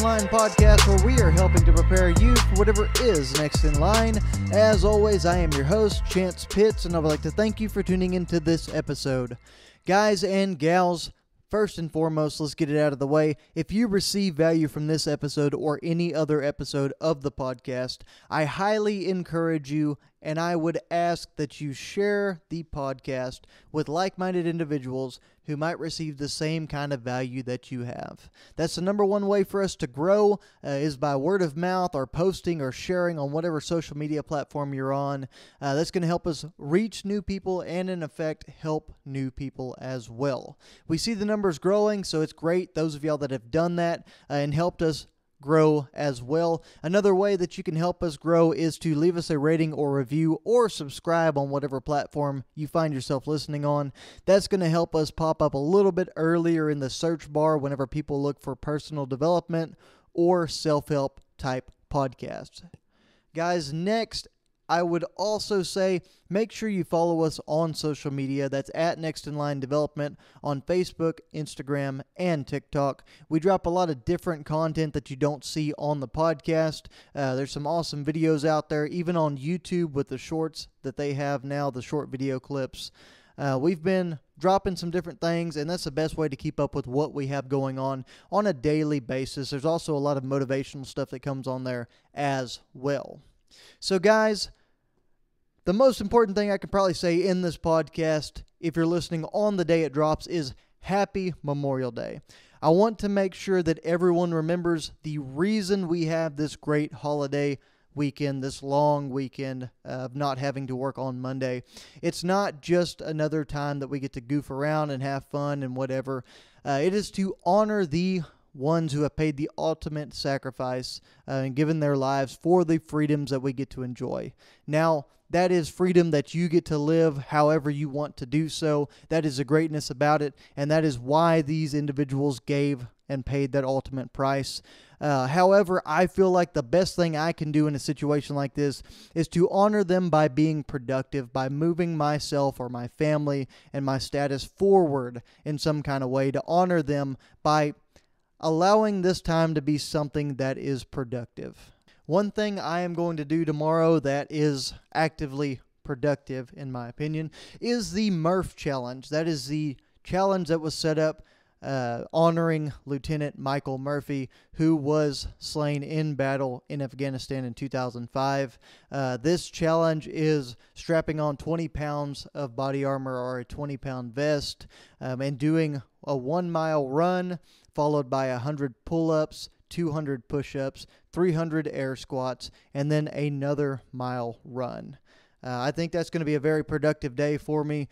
Line podcast, where we are helping to prepare you for whatever is next in line. As always, I am your host, Chance Pitts, and I would like to thank you for tuning into this episode. Guys and gals, first and foremost, let's get it out of the way. If you receive value from this episode or any other episode of the podcast, I highly encourage you, and I would ask that you share the podcast with like-minded individuals who might receive the same kind of value that you have. That's the number one way for us to grow, is by word of mouth or posting or sharing on whatever social media platform you're on. That's going to help us reach new people and, in effect, help new people as well. We see the numbers growing, so it's great. Those of y'all that have done that and helped us grow as well. Another way that you can help us grow is to leave us a rating or review or subscribe on whatever platform you find yourself listening on. That's going to help us pop up a little bit earlier in the search bar whenever people look for personal development or self-help type podcasts. Guys, next, I would also say make sure you follow us on social media. That's at Next in Line Development on Facebook, Instagram, and TikTok. We drop a lot of different content that you don't see on the podcast. There's some awesome videos out there, even on YouTube with the shorts that they have now, the short video clips. We've been dropping some different things, and that's the best way to keep up with what we have going on a daily basis. There's also a lot of motivational stuff that comes on there as well. So guys, the most important thing I can probably say in this podcast, if you're listening on the day it drops, is Happy Memorial Day. I want to make sure that everyone remembers the reason we have this great holiday weekend, this long weekend of not having to work on Monday. It's not just another time that we get to goof around and have fun and whatever. It is to honor the ones who have paid the ultimate sacrifice and given their lives for the freedoms that we get to enjoy. Now, that is freedom that you get to live however you want to do so. That is the greatness about it, and that is why these individuals gave and paid that ultimate price. However, I feel like the best thing I can do in a situation like this is to honor them by being productive, by moving myself or my family and my status forward in some kind of way, to honor them by allowing this time to be something that is productive. One thing I am going to do tomorrow that is actively productive, in my opinion, is the Murph Challenge. That is the challenge that was set up honoring Lieutenant Michael Murphy, who was slain in battle in Afghanistan in 2005. This challenge is strapping on 20 pounds of body armor or a 20-pound vest and doing a 1-mile run, followed by 100 pull-ups, 200 push-ups, 300 air squats, and then another mile run. I think that's going to be a very productive day for me,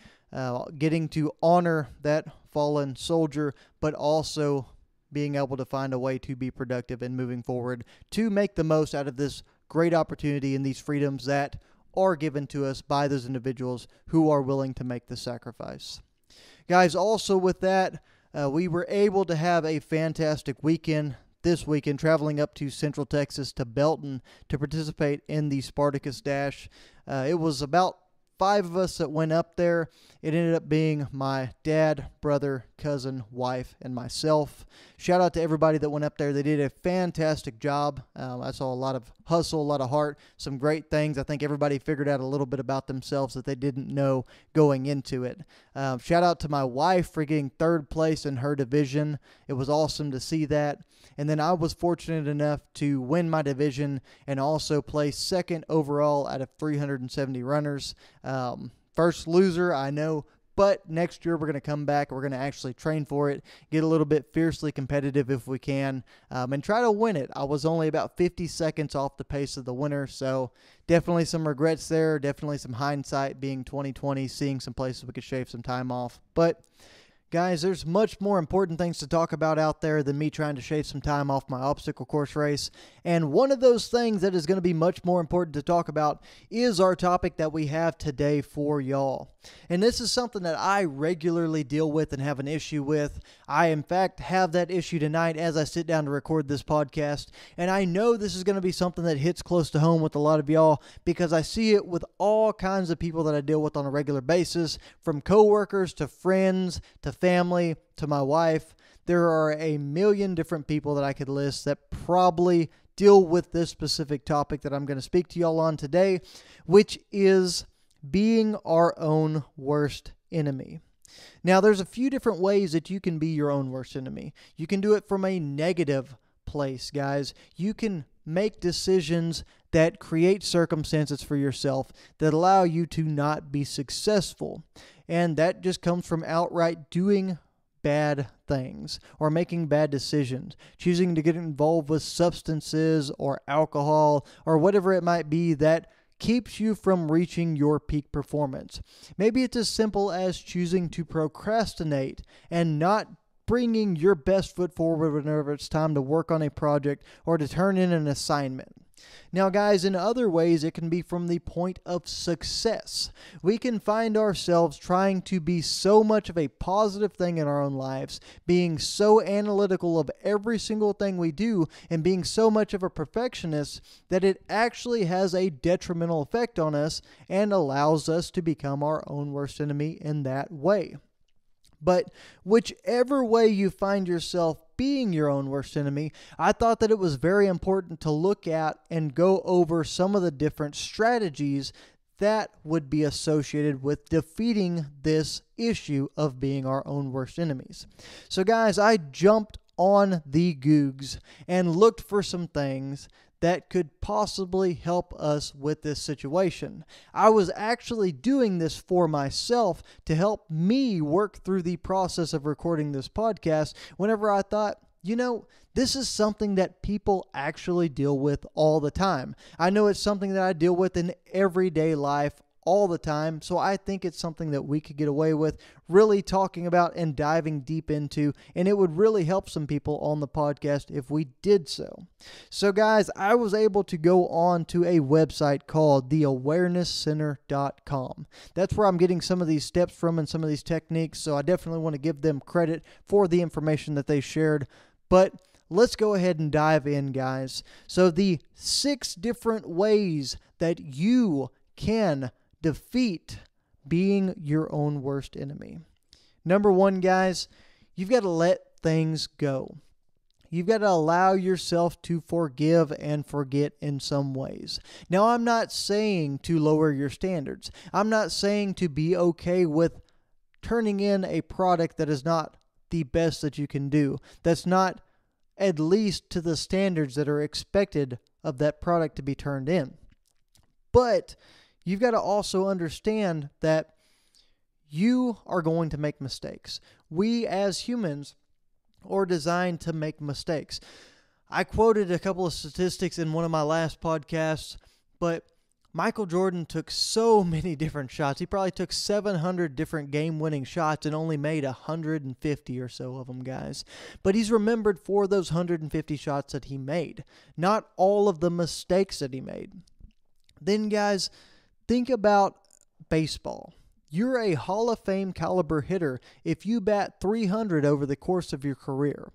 getting to honor that fallen soldier, but also being able to find a way to be productive and moving forward to make the most out of this great opportunity and these freedoms that are given to us by those individuals who are willing to make the sacrifice. Guys, also with that, we were able to have a fantastic weekend this weekend, traveling up to Central Texas to Belton to participate in the Spartacus Dash. It was about 5 of us that went up there. It ended up being my dad, brother, cousin, wife, and myself. Shout out to everybody that went up there. They did a fantastic job. I saw a lot of hustle, a lot of heart, some great things. I think everybody figured out a little bit about themselves that they didn't know going into it. Shout out to my wife for getting 3rd place in her division. It was awesome to see that. And then I was fortunate enough to win my division and also place 2nd overall out of 370 runners. First loser, I know, but next year we're going to come back. We're going to actually train for it, get a little bit fiercely competitive if we can, and try to win it. I was only about 50 seconds off the pace of the winner, so definitely some regrets there, definitely some hindsight being 2020, seeing some places we could shave some time off. But guys, there's much more important things to talk about out there than me trying to shave some time off my obstacle course race. And one of those things that is going to be much more important to talk about is our topic that we have today for y'all. And this is something that I regularly deal with and have an issue with. I, in fact, have that issue tonight as I sit down to record this podcast. And I know this is going to be something that hits close to home with a lot of y'all because I see it with all kinds of people that I deal with on a regular basis, from coworkers to friends to family to my wife. There are a million different people that I could list that probably deal with this specific topic that I'm going to speak to y'all on today, which is being our own worst enemy. Now, there's a few different ways that you can be your own worst enemy. You can do it from a negative place, guys. You can make decisions that create circumstances for yourself that allow you to not be successful. And that just comes from outright doing bad things or making bad decisions, choosing to get involved with substances or alcohol or whatever it might be that keeps you from reaching your peak performance. Maybe it's as simple as choosing to procrastinate and not bringing your best foot forward whenever it's time to work on a project or to turn in an assignment. Now, guys, in other ways, it can be from the point of success. We can find ourselves trying to be so much of a positive thing in our own lives, being so analytical of every single thing we do, and being so much of a perfectionist that it actually has a detrimental effect on us and allows us to become our own worst enemy in that way. But whichever way you find yourself being your own worst enemy, I thought that it was very important to look at and go over some of the different strategies that would be associated with defeating this issue of being our own worst enemies. So guys, I jumped on the Googs and looked for some things that could possibly help us with this situation. I was actually doing this for myself to help me work through the process of recording this podcast whenever I thought, this is something that people actually deal with all the time. I know it's something that I deal with in everyday life all the time, so I think it's something that we could get away with really talking about and diving deep into, and it would really help some people on the podcast if we did so. So guys, I was able to go on to a website called theawarenesscenter.com. That's where I'm getting some of these steps from and some of these techniques, so I definitely want to give them credit for the information that they shared. But let's go ahead and dive in, guys. So the 6 different ways that you can defeat being your own worst enemy. Number 1, guys, you've got to let things go. You've got to allow yourself to forgive and forget in some ways. Now, I'm not saying to lower your standards. I'm not saying to be okay with turning in a product that is not the best that you can do, that's not at least to the standards that are expected of that product to be turned in. But you've got to also understand that you are going to make mistakes. We as humans are designed to make mistakes. I quoted a couple of statistics in one of my last podcasts, but Michael Jordan took so many different shots. He probably took 700 different game-winning shots and only made 150 or so of them, guys. But he's remembered for those 150 shots that he made, not all of the mistakes that he made. Then, guys, think about baseball. You're a Hall of Fame caliber hitter if you bat 300 over the course of your career.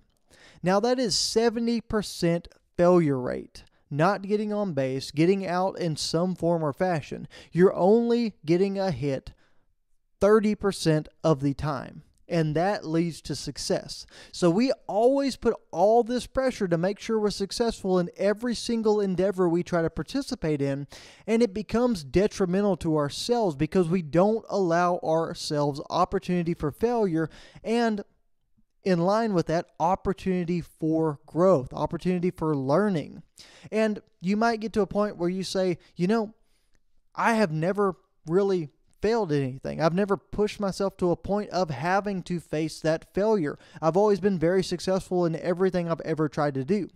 Now, that is 70% failure rate. Not getting on base, getting out in some form or fashion. You're only getting a hit 30% of the time, and that leads to success. So we always put all this pressure to make sure we're successful in every single endeavor we try to participate in, and it becomes detrimental to ourselves because we don't allow ourselves opportunity for failure and, in line with that, opportunity for growth, opportunity for learning. And you might get to a point where you say, I have never really failed at anything. I've never pushed myself to a point of having to face that failure. I've always been very successful in everything I've ever tried to do.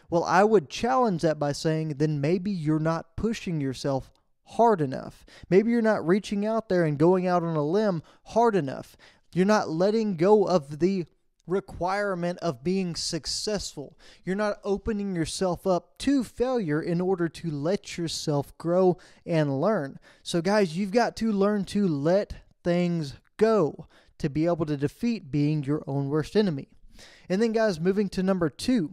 Well, I would challenge that by saying, then maybe you're not pushing yourself hard enough. Maybe you're not reaching out there and going out on a limb hard enough. You're not letting go of the requirement of being successful. You're not opening yourself up to failure in order to let yourself grow and learn. So guys, you've got to learn to let things go to be able to defeat being your own worst enemy. And then guys, moving to number 2,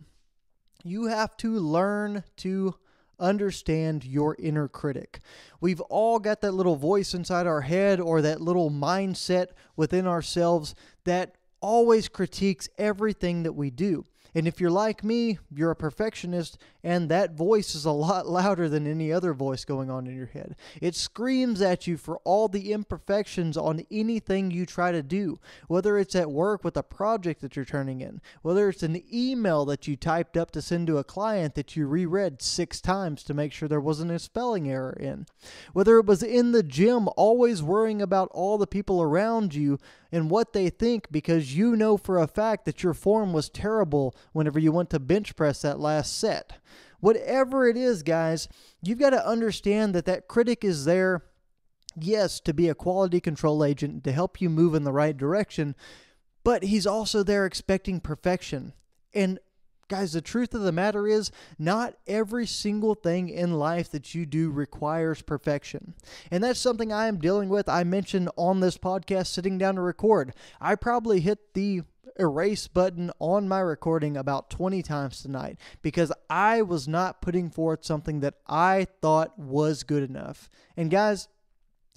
you have to learn to understand your inner critic. We've all got that little voice inside our head or that little mindset within ourselves that always critiques everything that we do. And if you're like me, you're a perfectionist, and that voice is a lot louder than any other voice going on in your head. It screams at you for all the imperfections on anything you try to do, whether it's at work with a project that you're turning in, whether it's an email that you typed up to send to a client that you reread 6 times to make sure there wasn't a spelling error in, whether it was in the gym always worrying about all the people around you and what they think because you know for a fact that your form was terrible whenever you went to bench press that last set. Whatever it is, guys, you've got to understand that that critic is there, yes, to be a quality control agent, to help you move in the right direction, but he's also there expecting perfection. And guys, the truth of the matter is, not every single thing in life that you do requires perfection. And that's something I am dealing with. I mentioned on this podcast sitting down to record. I probably hit the erase button on my recording about 20 times tonight because I was not putting forth something that I thought was good enough. And guys,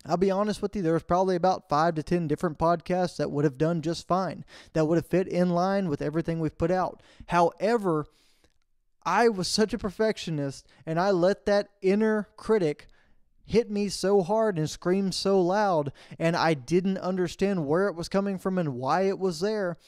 I'll be honest with you, there was probably about 5 to 10 different podcasts that would have done just fine, that would have fit in line with everything we've put out. However, I was such a perfectionist, and I let that inner critic hit me so hard and scream so loud, and I didn't understand where it was coming from and why it was there.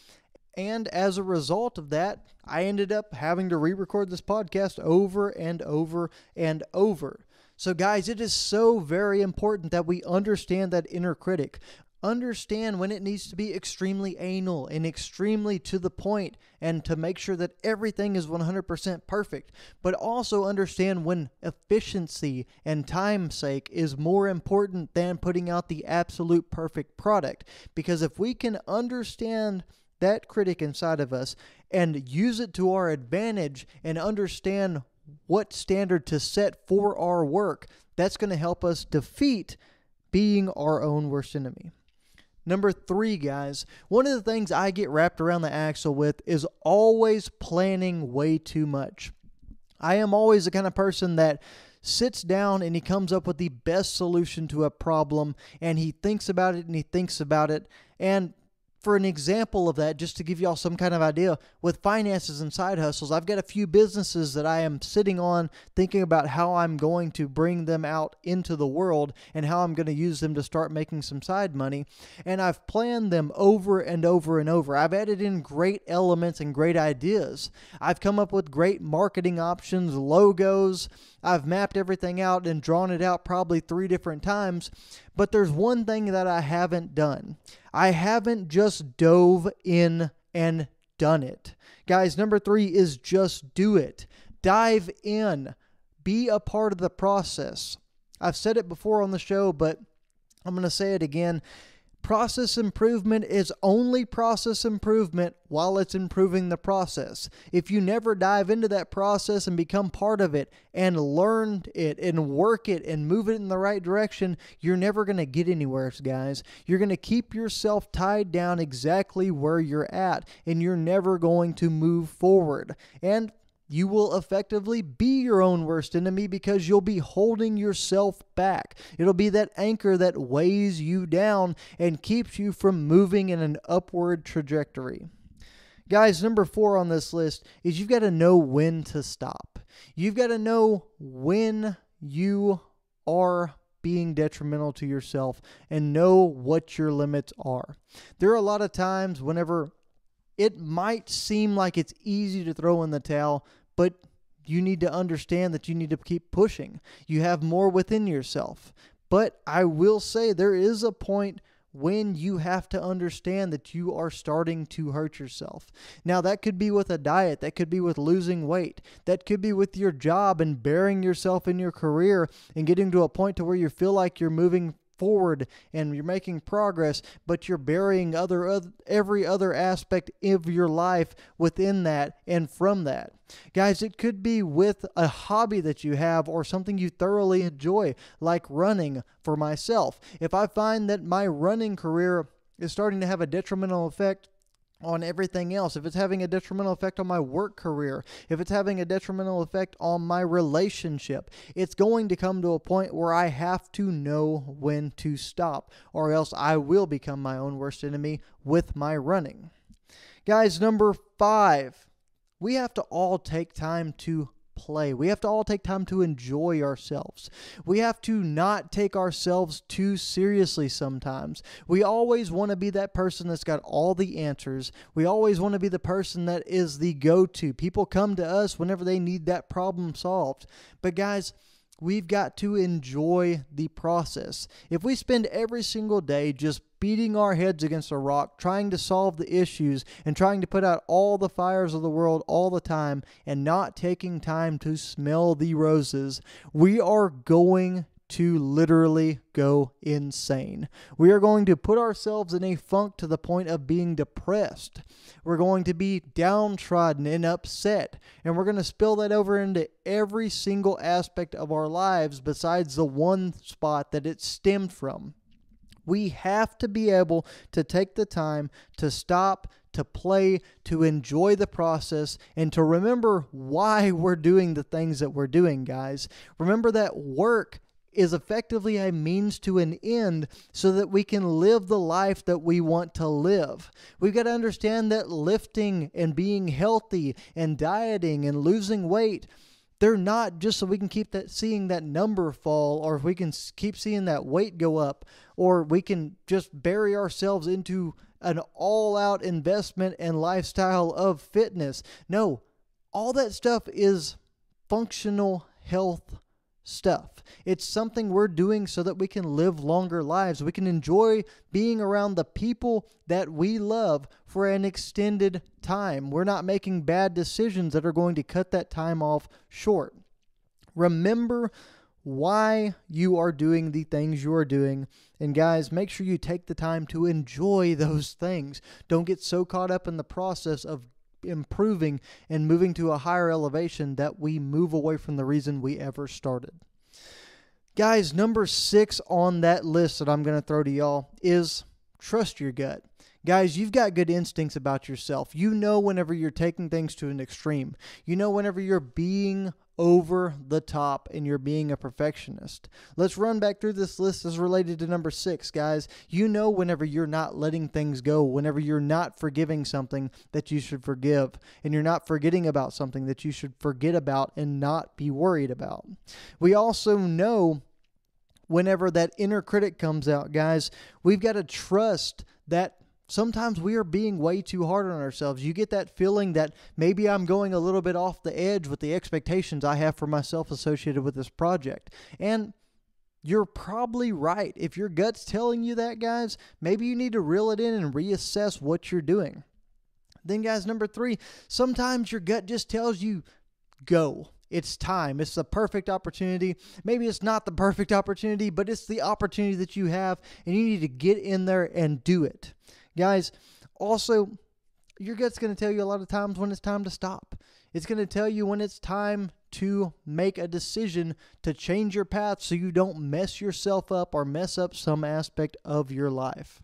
And as a result of that, I ended up having to re-record this podcast over and over and over. So guys, it is so very important that we understand that inner critic. Understand when it needs to be extremely anal and extremely to the point and to make sure that everything is 100% perfect. But also understand when efficiency and time's sake is more important than putting out the absolute perfect product. Because if we can understand that critic inside of us and use it to our advantage and understand what standard to set for our work, that's going to help us defeat being our own worst enemy. Number 3, guys, one of the things I get wrapped around the axle with is always planning way too much. I am always the kind of person that sits down and he comes up with the best solution to a problem, and he thinks about it and he thinks about it. And for an example of that, just to give y'all some kind of idea, with finances and side hustles, I've got a few businesses that I am sitting on thinking about how I'm going to bring them out into the world and how I'm going to use them to start making some side money. And I've planned them over and over and over. I've added in great elements and great ideas. I've come up with great marketing options, logos. I've mapped everything out and drawn it out probably 3 different times. But there's one thing that I haven't done. I haven't just dove in and done it. Guys, number 3 is just do it. Dive in. Be a part of the process. I've said it before on the show, but I'm going to say it again. Process improvement is only process improvement while it's improving the process. If you never dive into that process and become part of it and learn it and work it and move it in the right direction, you're never going to get anywhere, guys. You're going to keep yourself tied down exactly where you're at, and you're never going to move forward. And you will effectively be your own worst enemy because you'll be holding yourself back. It'll be that anchor that weighs you down and keeps you from moving in an upward trajectory. Guys, number 4 on this list is you've got to know when to stop. You've got to know when you are being detrimental to yourself and know what your limits are. There are a lot of times whenever it might seem like it's easy to throw in the towel, but you need to understand that you need to keep pushing. You have more within yourself. But I will say there is a point when you have to understand that you are starting to hurt yourself. Now, that could be with a diet. That could be with losing weight. That could be with your job and burying yourself in your career and getting to a point to where you feel like you're moving forward and you're making progress, but you're burying every other aspect of your life within that and from that. Guys, it could be with a hobby that you have or something you thoroughly enjoy, like running. For myself, if I find that my running career is starting to have a detrimental effect on everything else, if it's having a detrimental effect on my work career, if it's having a detrimental effect on my relationship, it's going to come to a point where I have to know when to stop, or else I will become my own worst enemy with my running. Guys, number 5, we have to all take time to play. We have to all take time to enjoy ourselves. We have to not take ourselves too seriously sometimes. We always want to be that person that's got all the answers. We always want to be the person that is the go-to. People come to us whenever they need that problem solved. But guys, we've got to enjoy the process. If we spend every single day just beating our heads against a rock, trying to solve the issues and trying to put out all the fires of the world all the time and not taking time to smell the roses, we are going to literally go insane. We are going to put ourselves in a funk to the point of being depressed. We're going to be downtrodden and upset, and we're going to spill that over into every single aspect of our lives besides the one spot that it stemmed from. We have to be able to take the time to stop, to play, to enjoy the process, and to remember why we're doing the things that we're doing, guys. Remember that work is effectively a means to an end so that we can live the life that we want to live. We've got to understand that lifting and being healthy and dieting and losing weight, they're not just so we can keep seeing that number fall, or if we can keep seeing that weight go up, or we can just bury ourselves into an all-out investment and lifestyle of fitness. No, all that stuff is functional health stuff. It's something we're doing so that we can live longer lives. We can enjoy being around the people that we love for an extended time. We're not making bad decisions that are going to cut that time off short. Remember why you are doing the things you are doing. And guys, make sure you take the time to enjoy those things. Don't get so caught up in the process of improving and moving to a higher elevation that we move away from the reason we ever started. Guys, number 6 on that list that I'm going to throw to y'all is trust your gut. Guys, you've got good instincts about yourself. You know whenever you're taking things to an extreme. You know whenever you're being over the top and you're being a perfectionist. Let's run back through this list as related to number 6, guys. You know whenever you're not letting things go, whenever you're not forgiving something that you should forgive, and you're not forgetting about something that you should forget about and not be worried about. We also know whenever that inner critic comes out, guys, we've got to trust that sometimes we are being way too hard on ourselves. You get that feeling that maybe I'm going a little bit off the edge with the expectations I have for myself associated with this project. And you're probably right. If your gut's telling you that, guys, maybe you need to reel it in and reassess what you're doing. Then, guys, number 3, sometimes your gut just tells you, go. It's time. It's the perfect opportunity. Maybe it's not the perfect opportunity, but it's the opportunity that you have, and you need to get in there and do it. Guys, also, your gut's going to tell you a lot of times when it's time to stop. It's going to tell you when it's time to make a decision to change your path so you don't mess yourself up or mess up some aspect of your life.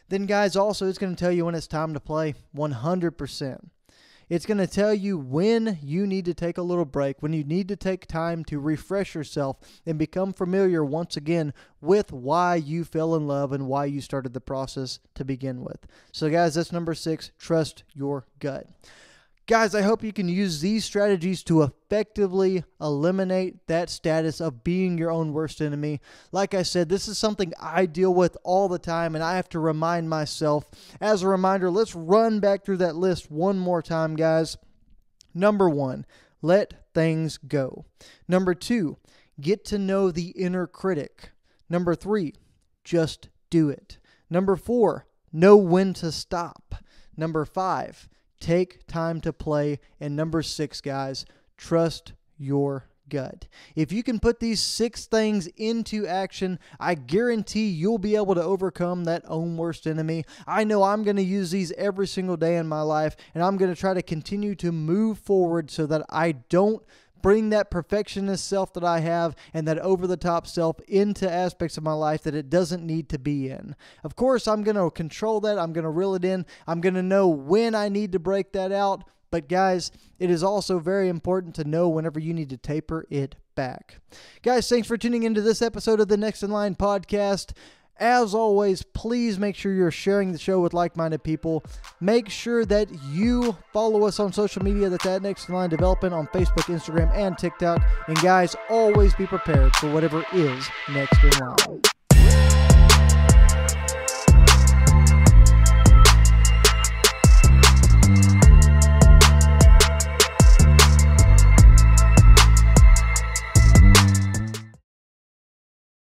Then, guys, also, it's going to tell you when it's time to play 100%. It's going to tell you when you need to take a little break, when you need to take time to refresh yourself and become familiar once again with why you fell in love and why you started the process to begin with. So, guys, that's number 6, trust your gut. Guys, I hope you can use these strategies to effectively eliminate that status of being your own worst enemy. Like I said, this is something I deal with all the time, and I have to remind myself. As a reminder, let's run back through that list one more time, guys. Number 1, let things go. Number 2, get to know the inner critic. Number 3, just do it. Number 4, know when to stop. Number 5, take time to play. And number 6, guys, trust your gut. If you can put these 6 things into action, I guarantee you'll be able to overcome that own worst enemy. I know I'm going to use these every single day in my life, and I'm going to try to continue to move forward so that I don't bring that perfectionist self that I have and that over-the-top self into aspects of my life that it doesn't need to be in. Of course, I'm going to control that. I'm going to reel it in. I'm going to know when I need to break that out. But guys, it is also very important to know whenever you need to taper it back. Guys, thanks for tuning into this episode of the Next in Line podcast. As always, please make sure you're sharing the show with like-minded people. Make sure that you follow us on social media. That's at Next in Line Development on Facebook, Instagram, and TikTok. And guys, always be prepared for whatever is next in line.